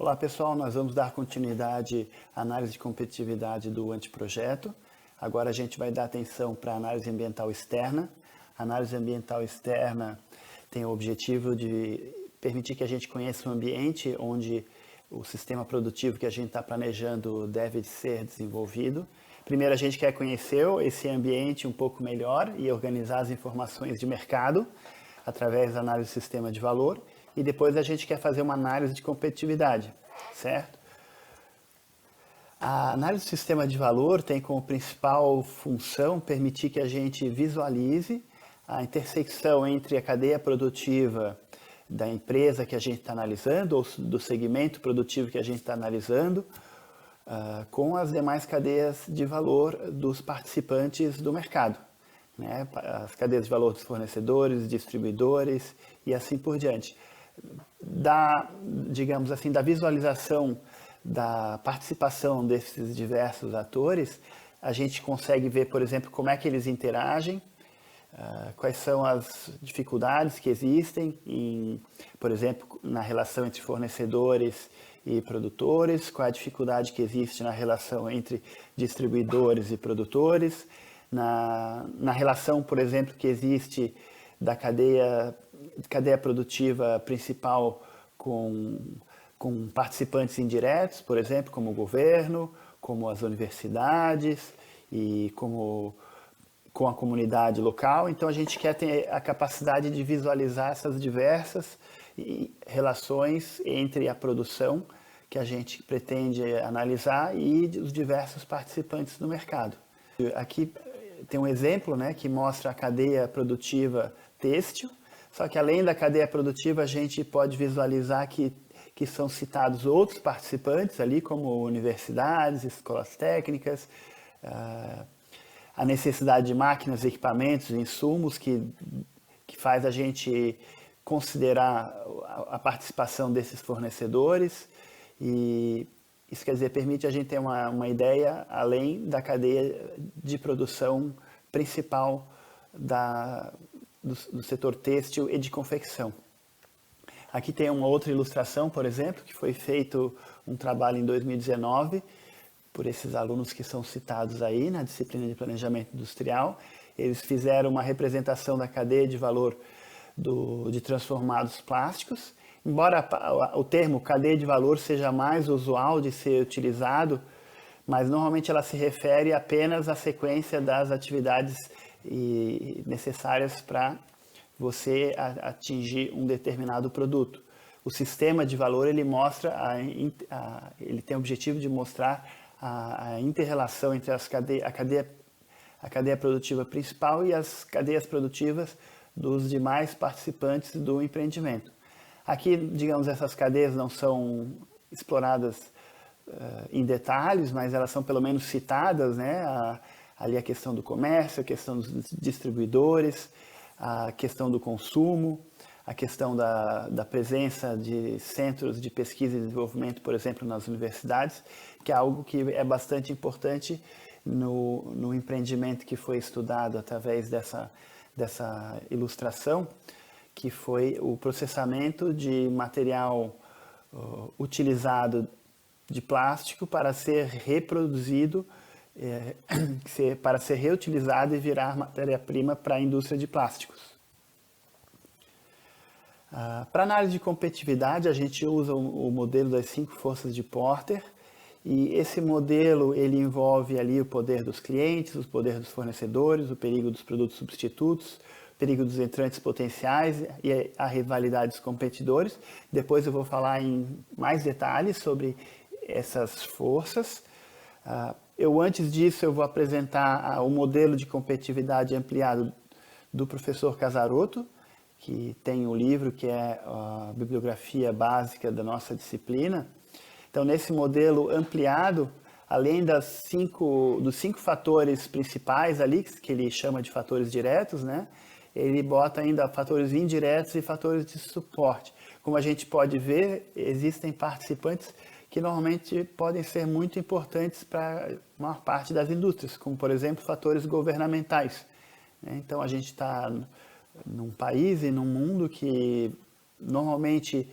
Olá pessoal, nós vamos dar continuidade à análise de competitividade do anteprojeto. Agora a gente vai dar atenção para a análise ambiental externa. A análise ambiental externa tem o objetivo de permitir que a gente conheça o ambiente onde o sistema produtivo que a gente está planejando deve ser desenvolvido. Primeiro a gente quer conhecer esse ambiente um pouco melhor e organizar as informações de mercado através da análise do sistema de valor. E depois a gente quer fazer uma análise de competitividade, certo? A análise do sistema de valor tem como principal função permitir que a gente visualize a intersecção entre a cadeia produtiva da empresa que a gente está analisando, ou do segmento produtivo que a gente está analisando, com as demais cadeias de valor dos participantes do mercado, né? As cadeias de valor dos fornecedores, distribuidores e assim por diante. Digamos assim, da visualização da participação desses diversos atores, a gente consegue ver, por exemplo, como é que eles interagem, quais são as dificuldades que existem, por exemplo, na relação entre fornecedores e produtores, qual é a dificuldade que existe na relação entre distribuidores e produtores, na relação, por exemplo, que existe da cadeia produtiva principal com participantes indiretos, por exemplo, como o governo, como as universidades e com a comunidade local. Então a gente quer ter a capacidade de visualizar essas diversas relações entre a produção que a gente pretende analisar e os diversos participantes do mercado. Aqui tem um exemplo, né, que mostra a cadeia produtiva têxtil, só que além da cadeia produtiva a gente pode visualizar que são citados outros participantes ali, como universidades, escolas técnicas, a necessidade de máquinas, equipamentos, insumos que faz a gente considerar a participação desses fornecedores, e isso quer dizer, permite a gente ter uma ideia além da cadeia de produção principal do setor têxtil e de confecção. Aqui tem uma outra ilustração, por exemplo, que foi feito um trabalho em 2019 por esses alunos que são citados aí na disciplina de planejamento industrial. Eles fizeram uma representação da cadeia de valor de transformados plásticos. Embora o termo cadeia de valor seja mais usual de ser utilizado, mas normalmente ela se refere apenas à sequência das atividades necessárias para você atingir um determinado produto. O sistema de valor ele mostra ele tem o objetivo de mostrar a inter-relação entre a cadeia produtiva principal e as cadeias produtivas dos demais participantes do empreendimento. Aqui, digamos, essas cadeias não são exploradas em detalhes, mas elas são pelo menos citadas, né? Ali a questão do comércio, a questão dos distribuidores, a questão do consumo, a questão da presença de centros de pesquisa e desenvolvimento, por exemplo, nas universidades, que é algo que é bastante importante no empreendimento que foi estudado através dessa ilustração, que foi o processamento de material utilizado de plástico para ser reproduzido, para ser reutilizado e virar matéria-prima para a indústria de plásticos. Para análise de competitividade, a gente usa o modelo das 5 forças de Porter, e esse modelo ele envolve ali o poder dos clientes, o poder dos fornecedores, o perigo dos produtos substitutos, o perigo dos entrantes potenciais e a rivalidade dos competidores. Depois eu vou falar em mais detalhes sobre essas forças. Antes disso, eu vou apresentar o modelo de competitividade ampliado do professor Casarotto, que tem um livro que é a bibliografia básica da nossa disciplina. Então, nesse modelo ampliado, além dos 5 fatores principais ali, que ele chama de fatores diretos, né? Ele bota ainda fatores indiretos e fatores de suporte. Como a gente pode ver, existem participantes que normalmente podem ser muito importantes para a maior parte das indústrias, como, por exemplo, fatores governamentais. Então, a gente está num país e num mundo que normalmente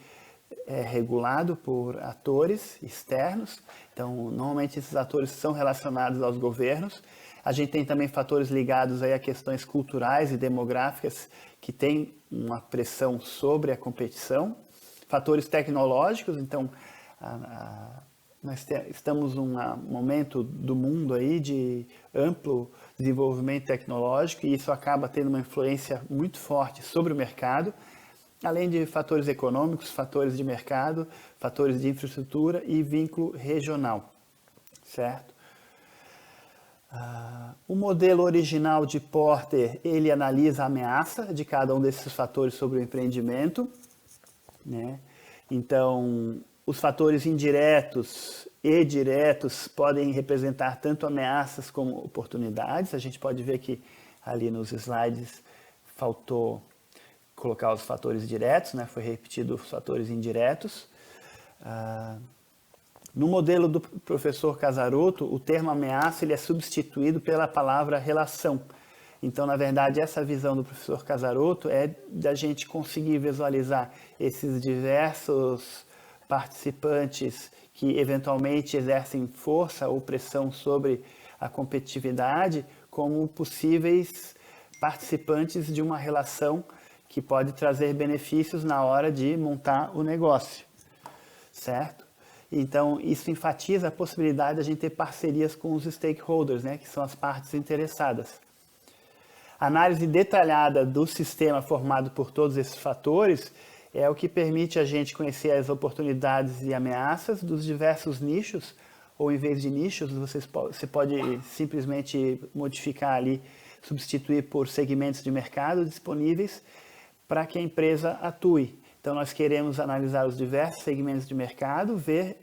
é regulado por atores externos. Então, normalmente esses atores são relacionados aos governos. A gente tem também fatores ligados aí a questões culturais e demográficas que têm uma pressão sobre a competição. Fatores tecnológicos, então nós estamos num momento do mundo aí de amplo desenvolvimento tecnológico e isso acaba tendo uma influência muito forte sobre o mercado, além de fatores econômicos, fatores de mercado, fatores de infraestrutura e vínculo regional, certo? O modelo original de Porter, ele analisa a ameaça de cada um desses fatores sobre o empreendimento, né? Então, os fatores indiretos e diretos podem representar tanto ameaças como oportunidades. A gente pode ver que ali nos slides faltou colocar os fatores diretos, né? Foi repetido os fatores indiretos. No modelo do professor Casarotto, o termo ameaça ele é substituído pela palavra relação. Então, na verdade, essa visão do professor Casarotto é da gente conseguir visualizar esses diversos participantes que eventualmente exercem força ou pressão sobre a competitividade como possíveis participantes de uma relação que pode trazer benefícios na hora de montar o negócio, certo? Então, isso enfatiza a possibilidade de a gente ter parcerias com os stakeholders, né, que são as partes interessadas. A análise detalhada do sistema formado por todos esses fatores é o que permite a gente conhecer as oportunidades e ameaças dos diversos nichos, ou em vez de nichos, você pode simplesmente modificar ali, substituir por segmentos de mercado disponíveis para que a empresa atue. Então, nós queremos analisar os diversos segmentos de mercado,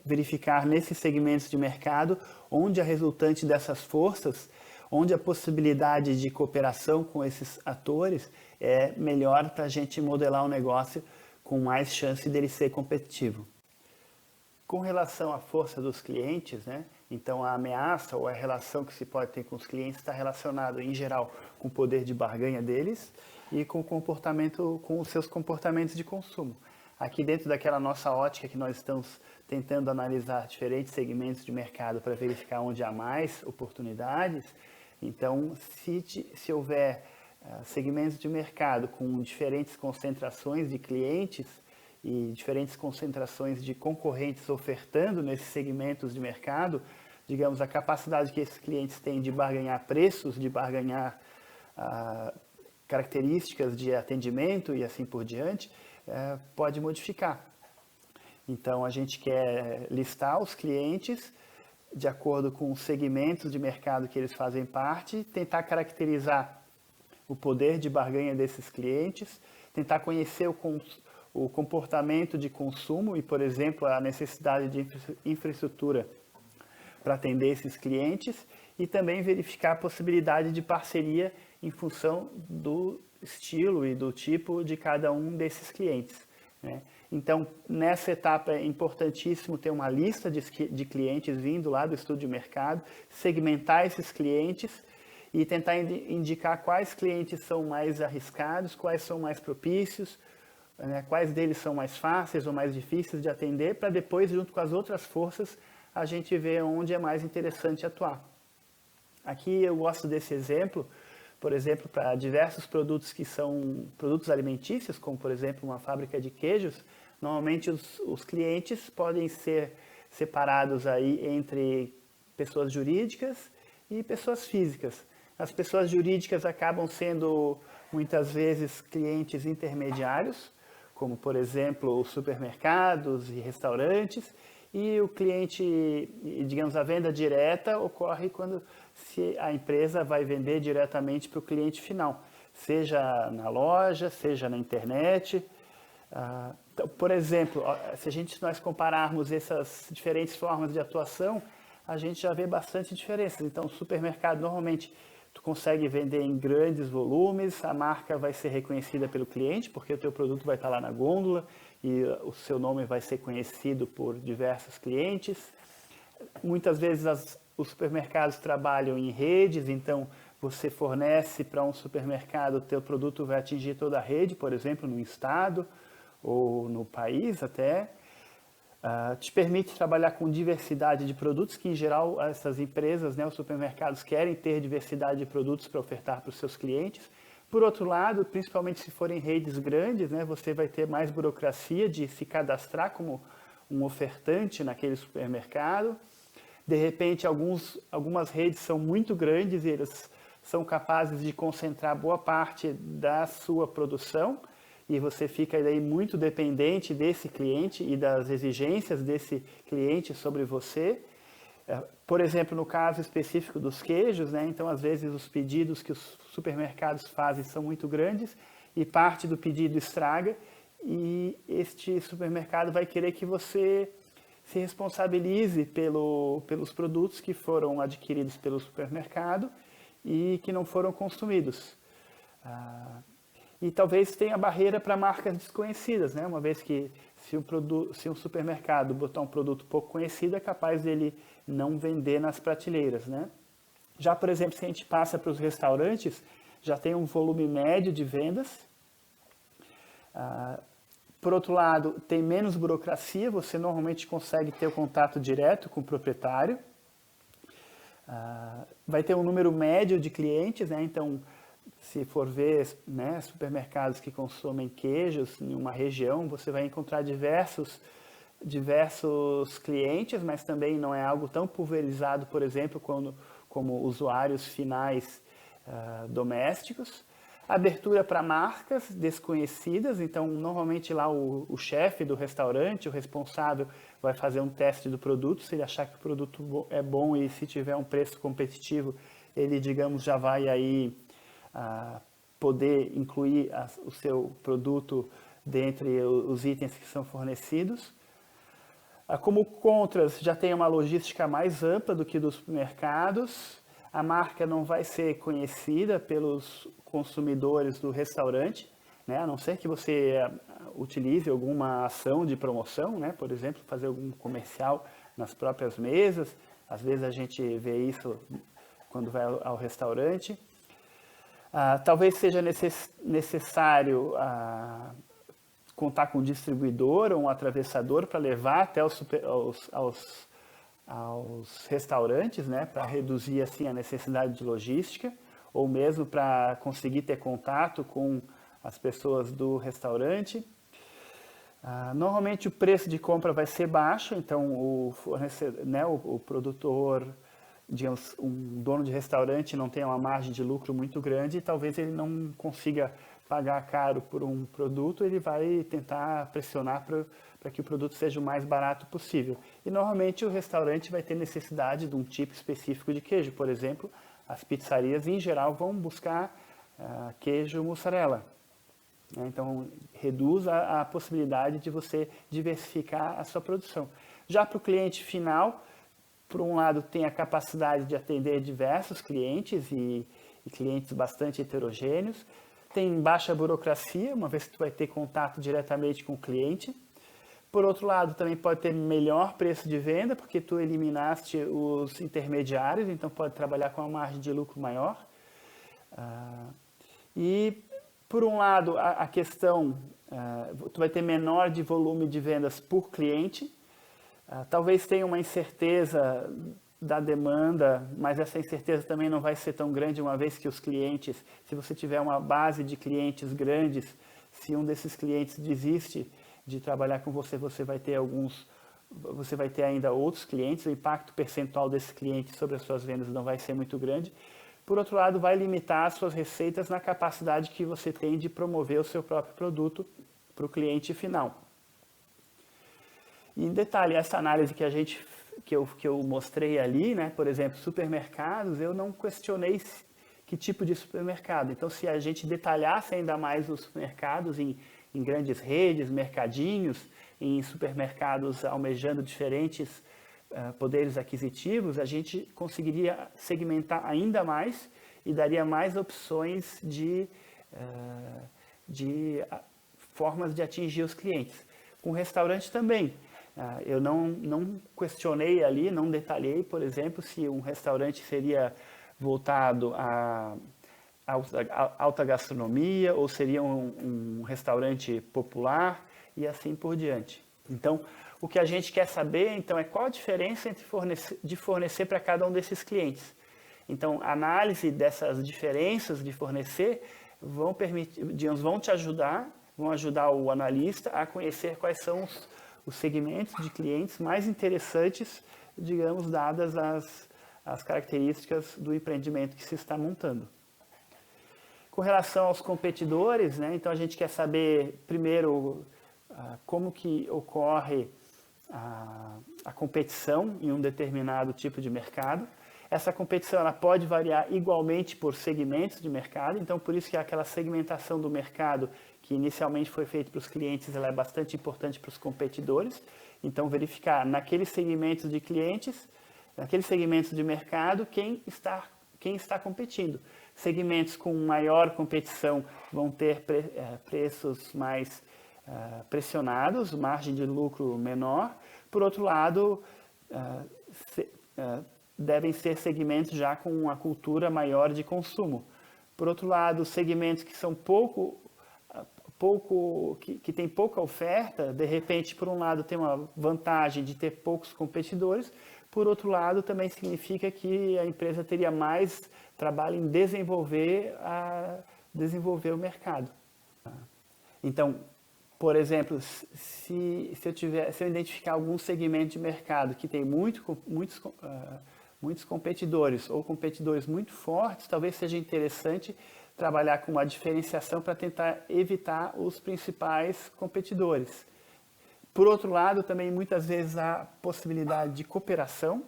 verificar nesses segmentos de mercado onde a resultante dessas forças, onde a possibilidade de cooperação com esses atores é melhor para a gente modelar um negócio com mais chance dele ser competitivo. Com relação à força dos clientes, né? Então a ameaça ou a relação que se pode ter com os clientes está relacionado, em geral, com o poder de barganha deles e com o comportamento, com os seus comportamentos de consumo. Aqui dentro daquela nossa ótica que nós estamos tentando analisar diferentes segmentos de mercado para verificar onde há mais oportunidades, então se houver segmentos de mercado com diferentes concentrações de clientes e diferentes concentrações de concorrentes ofertando nesses segmentos de mercado, digamos, a capacidade que esses clientes têm de barganhar preços, de barganhar características de atendimento e assim por diante, pode modificar. Então, a gente quer listar os clientes de acordo com os segmentos de mercado que eles fazem parte, tentar caracterizar o poder de barganha desses clientes, tentar conhecer o comportamento de consumo e, por exemplo, a necessidade de infraestrutura para atender esses clientes e também verificar a possibilidade de parceria em função do estilo e do tipo de cada um desses clientes, né? Então, nessa etapa é importantíssimo ter uma lista de clientes vindo lá do estudo de mercado, segmentar esses clientes e tentar indicar quais clientes são mais arriscados, quais são mais propícios, né, quais deles são mais fáceis ou mais difíceis de atender, para depois, junto com as outras forças, a gente ver onde é mais interessante atuar. Aqui eu gosto desse exemplo, por exemplo, para diversos produtos que são produtos alimentícios, como por exemplo uma fábrica de queijos, normalmente os clientes podem ser separados aí entre pessoas jurídicas e pessoas físicas. As pessoas jurídicas acabam sendo muitas vezes clientes intermediários, como por exemplo os supermercados e restaurantes, e o cliente, digamos, a venda direta ocorre quando a empresa vai vender diretamente para o cliente final, seja na loja, seja na internet. Então, por exemplo, se nós compararmos essas diferentes formas de atuação, a gente já vê bastante diferenças. Então, o supermercado, normalmente, tu consegue vender em grandes volumes, a marca vai ser reconhecida pelo cliente, porque o teu produto vai estar lá na gôndola e o seu nome vai ser conhecido por diversos clientes. Muitas vezes os supermercados trabalham em redes, então você fornece para um supermercado, o teu produto vai atingir toda a rede, por exemplo, no estado ou no país até. Te permite trabalhar com diversidade de produtos, que em geral essas empresas, né, os supermercados querem ter diversidade de produtos para ofertar para os seus clientes. Por outro lado, principalmente se forem redes grandes, né, você vai ter mais burocracia de se cadastrar como um ofertante naquele supermercado. De repente, algumas redes são muito grandes e eles são capazes de concentrar boa parte da sua produção, e você fica aí muito dependente desse cliente e das exigências desse cliente sobre você. Por exemplo, no caso específico dos queijos, né? Então às vezes os pedidos que os supermercados fazem são muito grandes e parte do pedido estraga, e este supermercado vai querer que você se responsabilize pelos produtos que foram adquiridos pelo supermercado e que não foram consumidos. E talvez tenha barreira para marcas desconhecidas, né? Uma vez que se um supermercado botar um produto pouco conhecido, é capaz dele não vender nas prateleiras, né? Já, por exemplo, se a gente passa para os restaurantes, já tem um volume médio de vendas. Por outro lado, tem menos burocracia, você normalmente consegue ter o contato direto com o proprietário. Vai ter um número médio de clientes, né? Então, se for ver, né, supermercados que consomem queijos em uma região, você vai encontrar diversos clientes, mas também não é algo tão pulverizado, por exemplo, como usuários finais domésticos. Abertura para marcas desconhecidas, então normalmente lá o chefe do restaurante, o responsável, vai fazer um teste do produto. Se ele achar que o produto é bom e se tiver um preço competitivo, ele, digamos, já vai aí poder incluir o seu produto dentre os itens que são fornecidos. Como contras, já tem uma logística mais ampla do que dos supermercados. A marca não vai ser conhecida pelos consumidores do restaurante, né? A não ser que você utilize alguma ação de promoção, né? Por exemplo, fazer algum comercial nas próprias mesas. Às vezes a gente vê isso quando vai ao restaurante. Talvez seja necessário contar com um distribuidor ou um atravessador para levar até aos restaurantes, né, para reduzir assim a necessidade de logística, ou mesmo para conseguir ter contato com as pessoas do restaurante. Normalmente o preço de compra vai ser baixo, então o produtor, digamos, um dono de restaurante não tem uma margem de lucro muito grande, e talvez ele não consiga pagar caro por um produto, ele vai tentar pressionar para que o produto seja o mais barato possível. E normalmente o restaurante vai ter necessidade de um tipo específico de queijo. Por exemplo, as pizzarias em geral vão buscar queijo mussarela. Então reduz a possibilidade de você diversificar a sua produção. Já para o cliente final, por um lado, tem a capacidade de atender diversos clientes e clientes bastante heterogêneos. Tem baixa burocracia, uma vez que tu vai ter contato diretamente com o cliente. Por outro lado, também pode ter melhor preço de venda, porque tu eliminaste os intermediários, então pode trabalhar com uma margem de lucro maior. E, por um lado, a questão, tu vai ter menor de volume de vendas por cliente. Talvez tenha uma incerteza da demanda, mas essa incerteza também não vai ser tão grande, uma vez que os clientes, se você tiver uma base de clientes grandes, se um desses clientes desiste de trabalhar com você, você vai ter ainda outros clientes, o impacto percentual desses clientes sobre as suas vendas não vai ser muito grande. Por outro lado, vai limitar as suas receitas na capacidade que você tem de promover o seu próprio produto para o cliente final. E em detalhe, essa análise que eu mostrei ali, né, por exemplo, supermercados, eu não questionei que tipo de supermercado. Então, se a gente detalhasse ainda mais os supermercados em grandes redes, mercadinhos, em supermercados almejando diferentes poderes aquisitivos, a gente conseguiria segmentar ainda mais e daria mais opções de formas de atingir os clientes. Com restaurante também. Eu não questionei ali, não detalhei, por exemplo, se um restaurante seria voltado à alta gastronomia ou seria um restaurante popular e assim por diante. Então, O que a gente quer saber, então, é qual a diferença de fornecer para cada um desses clientes. Então, a análise dessas diferenças de fornecer vão te ajudar, vão ajudar o analista a conhecer quais são os segmentos de clientes mais interessantes, digamos, dadas as características do empreendimento que se está montando. Com relação aos competidores, né, então a gente quer saber, primeiro, como que ocorre a competição em um determinado tipo de mercado. Essa competição ela pode variar igualmente por segmentos de mercado, então por isso que aquela segmentação do mercado que inicialmente foi feita para os clientes, ela é bastante importante para os competidores. Então verificar naqueles segmentos de clientes, naqueles segmentos de mercado, quem está competindo. Segmentos com maior competição vão ter preços mais pressionados, margem de lucro menor. Por outro lado, devem ser segmentos já com uma cultura maior de consumo. Por outro lado, segmentos que são que tem pouca oferta, de repente, por um lado, tem uma vantagem de ter poucos competidores, por outro lado, também significa que a empresa teria mais trabalho em desenvolver o mercado. Então, por exemplo, se eu identificar algum segmento de mercado que tem muitos competidores ou competidores muito fortes, talvez seja interessante trabalhar com uma diferenciação para tentar evitar os principais competidores. Por outro lado, também muitas vezes há possibilidade de cooperação.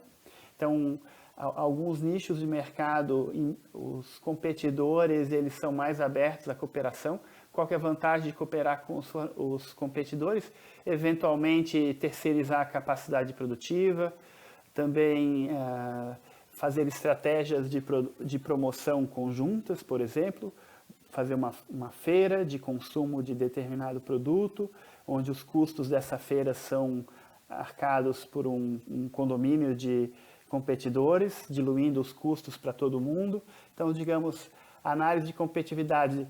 Então, alguns nichos de mercado, os competidores, eles são mais abertos à cooperação. Qual que é a vantagem de cooperar com os competidores? Eventualmente, terceirizar a capacidade produtiva, também fazer estratégias de promoção conjuntas, por exemplo, fazer uma feira de consumo de determinado produto, onde os custos dessa feira são arcados por um condomínio de competidores, diluindo os custos para todo mundo. Então, digamos, a análise de competitividade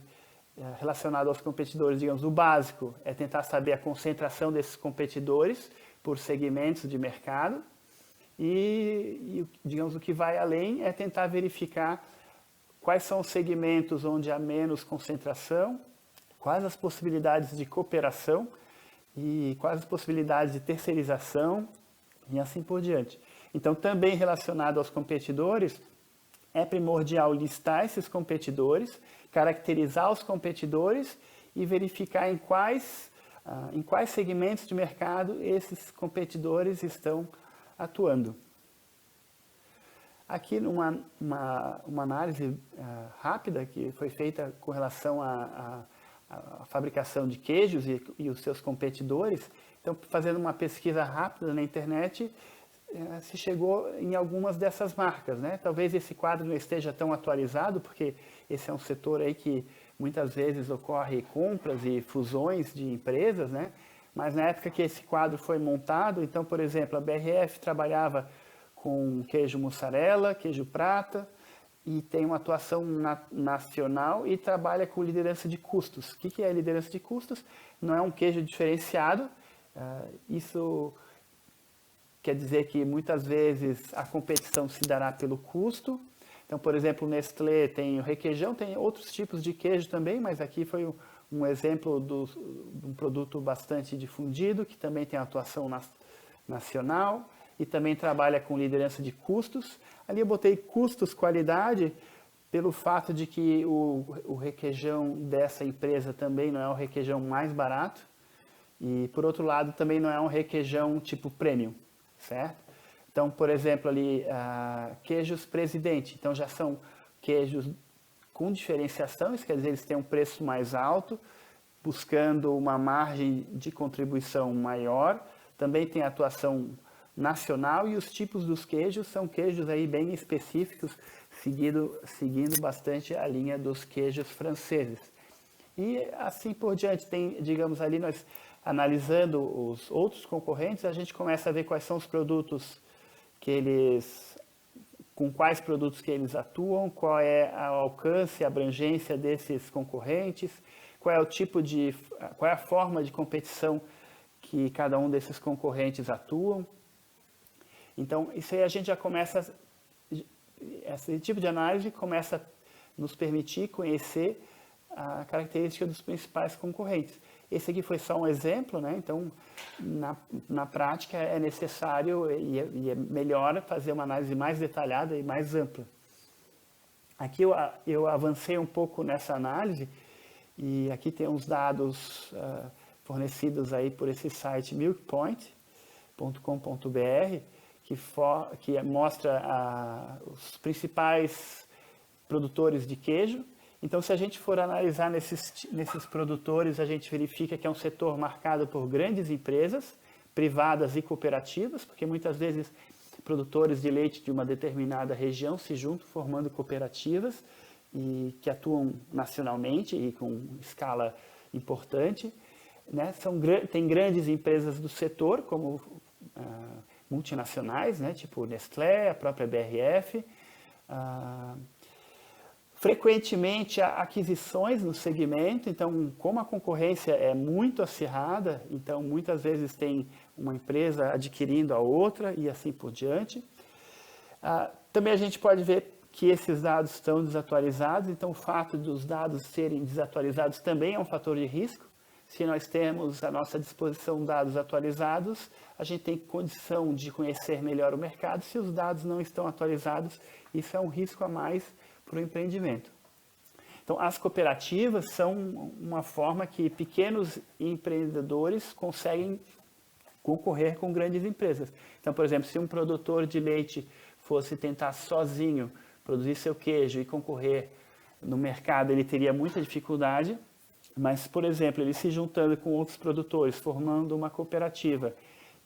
relacionada aos competidores, digamos, o básico é tentar saber a concentração desses competidores por segmentos de mercado e digamos, o que vai além é tentar verificar quais são os segmentos onde há menos concentração, quais as possibilidades de cooperação e quais as possibilidades de terceirização e assim por diante. Então, também relacionado aos competidores, é primordial listar esses competidores, caracterizar os competidores e verificar em quais segmentos de mercado esses competidores estão atuando. Aqui, uma análise rápida que foi feita com relação à fabricação de queijos e os seus competidores. Então, fazendo uma pesquisa rápida na internet, se chegou em algumas dessas marcas, né? Talvez esse quadro não esteja tão atualizado, porque esse é um setor aí que muitas vezes ocorre compras e fusões de empresas, né? Mas na época que esse quadro foi montado, então, por exemplo, a BRF trabalhava com queijo mussarela, queijo prata, e tem uma atuação nacional e trabalha com liderança de custos. O que é liderança de custos? Não é um queijo diferenciado, isso quer dizer que muitas vezes a competição se dará pelo custo. Então, por exemplo, o Nestlé tem o requeijão, tem outros tipos de queijo também, mas aqui foi um exemplo de um produto bastante difundido, que também tem atuação nacional e também trabalha com liderança de custos. Ali eu botei custos, qualidade, pelo fato de que o requeijão dessa empresa também não é o requeijão mais barato e, por outro lado, também não é um requeijão tipo premium, certo? Então, por exemplo, ali, queijos Presidente, então já são queijos com diferenciação, isso quer dizer, eles têm um preço mais alto, buscando uma margem de contribuição maior, também tem atuação nacional e os tipos dos queijos são queijos aí bem específicos, seguindo bastante a linha dos queijos franceses. E assim por diante, tem, digamos ali, nós analisando os outros concorrentes, a gente começa a ver quais são os produtos com quais produtos que eles atuam, qual é o alcance, a abrangência desses concorrentes, qual é a forma de competição que cada um desses concorrentes atuam. Então, isso aí a gente já começa, esse tipo de análise começa a nos permitir conhecer a característica dos principais concorrentes. Esse aqui foi só um exemplo, né? Então, na prática é necessário e é melhor fazer uma análise mais detalhada e mais ampla. Aqui eu avancei um pouco nessa análise e aqui tem uns dados fornecidos aí por esse site milkpoint.com.br que mostra os principais produtores de queijo. Então, se a gente for analisar nesses produtores, a gente verifica que é um setor marcado por grandes empresas, privadas e cooperativas, porque muitas vezes produtores de leite de uma determinada região se juntam formando cooperativas e que atuam nacionalmente e com escala importante. Né? Tem grandes empresas do setor, como multinacionais, né? Tipo Nestlé, a própria BRF, frequentemente há aquisições no segmento, então como a concorrência é muito acirrada, então muitas vezes tem uma empresa adquirindo a outra e assim por diante. Também a gente pode ver que esses dados estão desatualizados, então o fato dos dados serem desatualizados também é um fator de risco. Se nós temos à nossa disposição dados atualizados, a gente tem condição de conhecer melhor o mercado. Se os dados não estão atualizados, isso é um risco a mais para o empreendimento. Então, as cooperativas são uma forma que pequenos empreendedores conseguem concorrer com grandes empresas. Então, por exemplo, se um produtor de leite fosse tentar sozinho produzir seu queijo e concorrer no mercado, ele teria muita dificuldade, mas, por exemplo, ele se juntando com outros produtores, formando uma cooperativa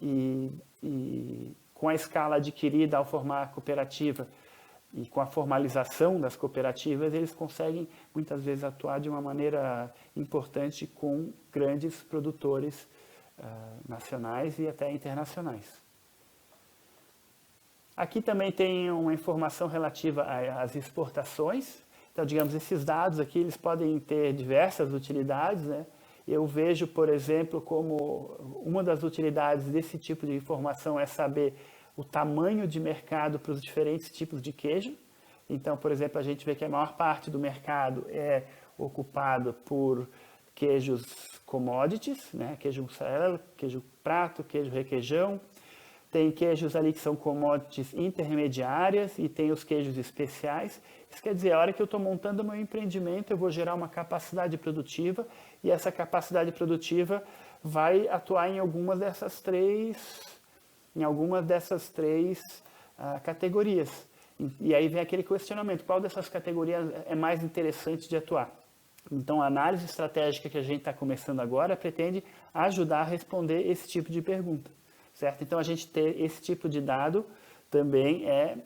e com a escala adquirida ao formar a cooperativa, e com a formalização das cooperativas, eles conseguem muitas vezes atuar de uma maneira importante com grandes produtores nacionais e até internacionais. Aqui também tem uma informação relativa às exportações. Então, digamos, esses dados aqui eles podem ter diversas utilidades, né? Eu vejo, por exemplo, como uma das utilidades desse tipo de informação é saber o tamanho de mercado para os diferentes tipos de queijo. Então, por exemplo, a gente vê que a maior parte do mercado é ocupado por queijos commodities, né? Queijo mussarela, queijo prato, queijo requeijão. Tem queijos ali que são commodities intermediárias e tem os queijos especiais. Isso quer dizer, a hora que eu estou montando meu empreendimento, eu vou gerar uma capacidade produtiva e essa capacidade produtiva vai atuar em algumas dessas três categorias. E aí vem aquele questionamento, qual dessas categorias é mais interessante de atuar? Então, a análise estratégica que a gente está começando agora pretende ajudar a responder esse tipo de pergunta, certo? Então, a gente ter esse tipo de dado também é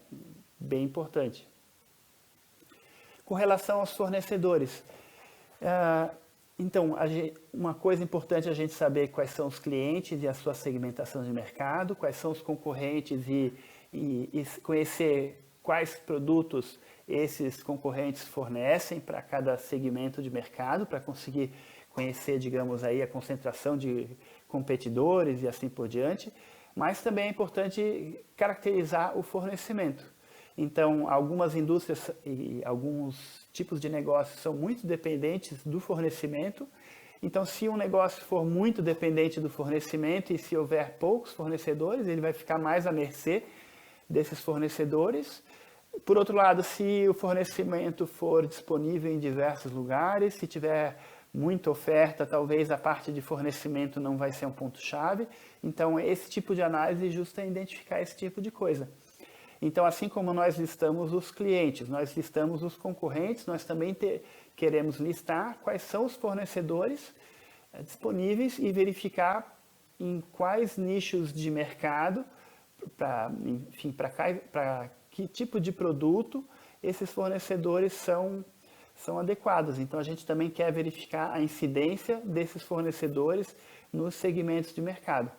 bem importante. Com relação aos fornecedores, então, uma coisa importante é a gente saber quais são os clientes e a sua segmentação de mercado, quais são os concorrentes e conhecer quais produtos esses concorrentes fornecem para cada segmento de mercado, para conseguir conhecer, digamos aí, a concentração de competidores e assim por diante. Mas também é importante caracterizar o fornecimento. Então, algumas indústrias e alguns tipos de negócios são muito dependentes do fornecimento. Então, se um negócio for muito dependente do fornecimento e se houver poucos fornecedores, ele vai ficar mais à mercê desses fornecedores. Por outro lado, se o fornecimento for disponível em diversos lugares, se tiver muita oferta, talvez a parte de fornecimento não vai ser um ponto-chave. Então, esse tipo de análise justa é identificar esse tipo de coisa. Então, assim como nós listamos os clientes, nós listamos os concorrentes, nós também queremos listar quais são os fornecedores disponíveis e verificar em quais nichos de mercado, para que tipo de produto esses fornecedores são adequados. Então, a gente também quer verificar a incidência desses fornecedores nos segmentos de mercado.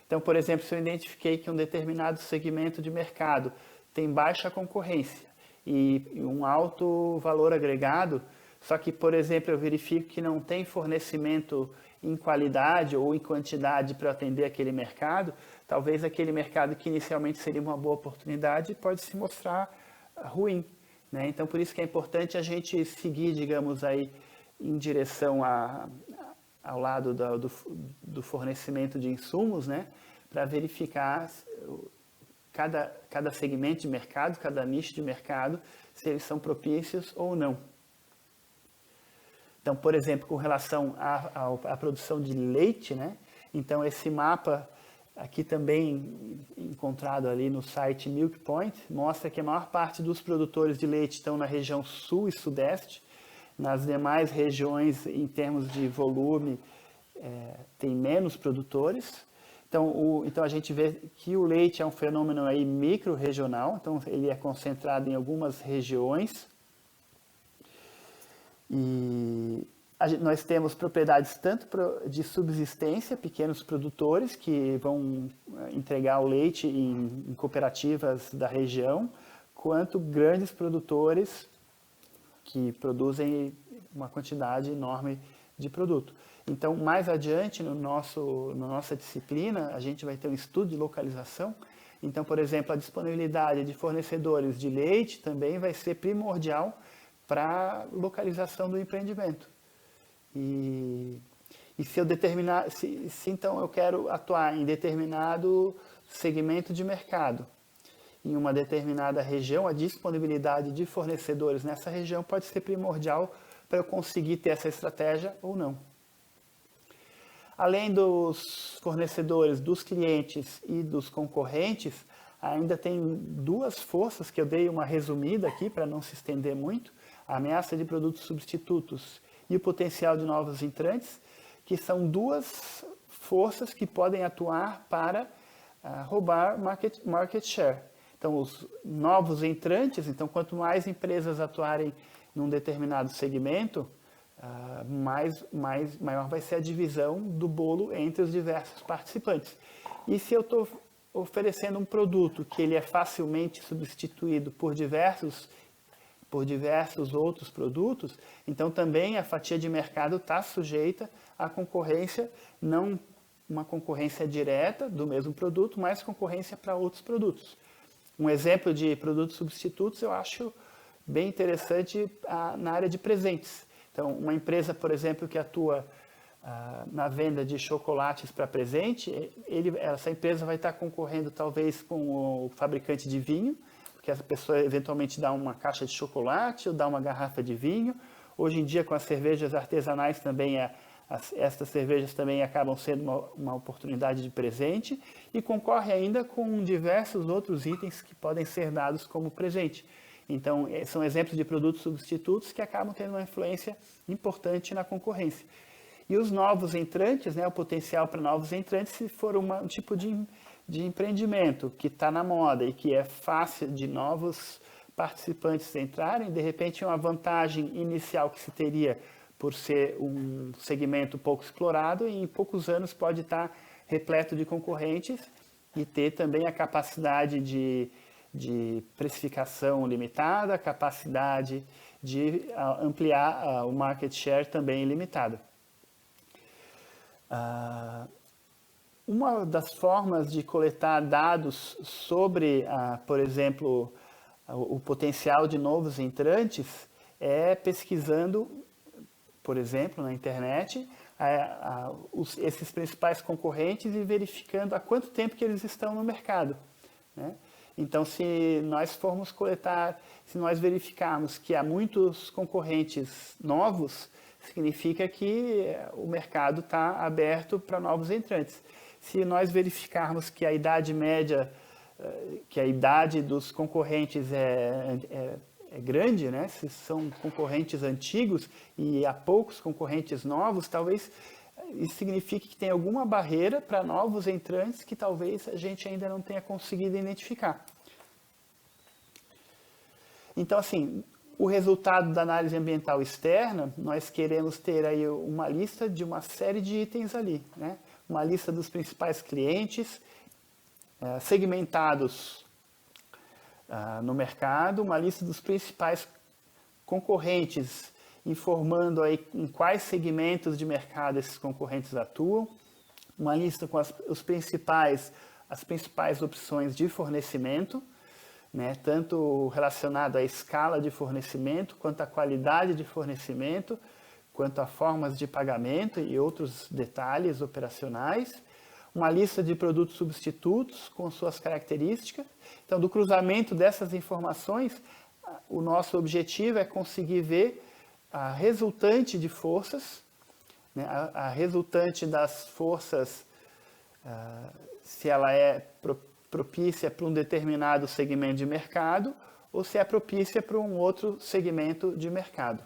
Então, por exemplo, se eu identifiquei que um determinado segmento de mercado tem baixa concorrência e um alto valor agregado, Só que, por exemplo, eu verifico que não tem fornecimento em qualidade ou em quantidade para atender aquele mercado, talvez aquele mercado que inicialmente seria uma boa oportunidade pode se mostrar ruim, né? Então, por isso que é importante a gente seguir, digamos, aí em direção ao lado do fornecimento de insumos, né? Para verificar cada segmento de mercado, cada nicho de mercado, se eles são propícios ou não. Então, por exemplo, com relação à produção de leite, né? Então, esse mapa aqui também encontrado ali no site Milk Point, mostra que a maior parte dos produtores de leite estão na região sul e sudeste. Nas demais regiões, em termos de volume, tem menos produtores. Então a gente vê que o leite é um fenômeno aí micro-regional, então ele é concentrado em algumas regiões. E nós temos propriedades tanto de subsistência, pequenos produtores que vão entregar o leite em cooperativas da região, quanto grandes produtores que produzem uma quantidade enorme de produto. Então, mais adiante, na nossa disciplina, a gente vai ter um estudo de localização. Então, por exemplo, a disponibilidade de fornecedores de leite também vai ser primordial para a localização do empreendimento. E se eu determinar, se então eu quero atuar em determinado segmento de mercado, em uma determinada região, a disponibilidade de fornecedores nessa região pode ser primordial para eu conseguir ter essa estratégia ou não. Além dos fornecedores, dos clientes e dos concorrentes, ainda tem duas forças que eu dei uma resumida aqui para não se estender muito: a ameaça de produtos substitutos e o potencial de novos entrantes, que são duas forças que podem atuar para roubar market share. Então, os novos entrantes, então quanto mais empresas atuarem num determinado segmento, maior vai ser a divisão do bolo entre os diversos participantes. E se eu estou oferecendo um produto que ele é facilmente substituído por diversos outros produtos, então também a fatia de mercado está sujeita à concorrência, não uma concorrência direta do mesmo produto, mas concorrência para outros produtos. Um exemplo de produtos substitutos eu acho bem interessante na área de presentes. Então, uma empresa, por exemplo, que atua na venda de chocolates para presente, essa empresa vai estar concorrendo talvez com o fabricante de vinho, porque essa pessoa eventualmente dá uma caixa de chocolate ou dá uma garrafa de vinho. Hoje em dia, com as cervejas artesanais também, estas cervejas também acabam sendo uma oportunidade de presente, e concorre ainda com diversos outros itens que podem ser dados como presente. Então, são exemplos de produtos substitutos que acabam tendo uma influência importante na concorrência. E os novos entrantes, né, o potencial para novos entrantes, se for um tipo de empreendimento que está na moda e que é fácil de novos participantes entrarem, de repente uma vantagem inicial que se teria por ser um segmento pouco explorado, e em poucos anos pode estar repleto de concorrentes e ter também a capacidade de precificação limitada, capacidade de ampliar o market share também limitada. Uma das formas de coletar dados sobre, por exemplo, o potencial de novos entrantes é pesquisando, por exemplo, na internet, esses principais concorrentes e verificando há quanto tempo que eles estão no mercado, né? Então, se nós verificarmos que há muitos concorrentes novos, significa que o mercado está aberto para novos entrantes. Se nós verificarmos que a idade média, que a idade dos concorrentes é grande, né? Se são concorrentes antigos e há poucos concorrentes novos, talvez isso signifique que tem alguma barreira para novos entrantes que talvez a gente ainda não tenha conseguido identificar. Então, assim, o resultado da análise ambiental externa, nós queremos ter aí uma lista de uma série de itens ali, né? Uma lista dos principais clientes, segmentados no mercado, uma lista dos principais concorrentes informando aí em quais segmentos de mercado esses concorrentes atuam, uma lista com as principais opções de fornecimento, né, tanto relacionado à escala de fornecimento, quanto à qualidade de fornecimento, quanto a formas de pagamento e outros detalhes operacionais, uma lista de produtos substitutos com suas características. Então, do cruzamento dessas informações, o nosso objetivo é conseguir ver a resultante de forças, né, a resultante das forças, se ela é propícia para um determinado segmento de mercado ou se é propícia para um outro segmento de mercado.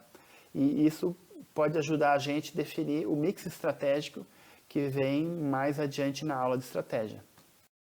E isso pode ajudar a gente a definir o mix estratégico que vem mais adiante na aula de estratégia.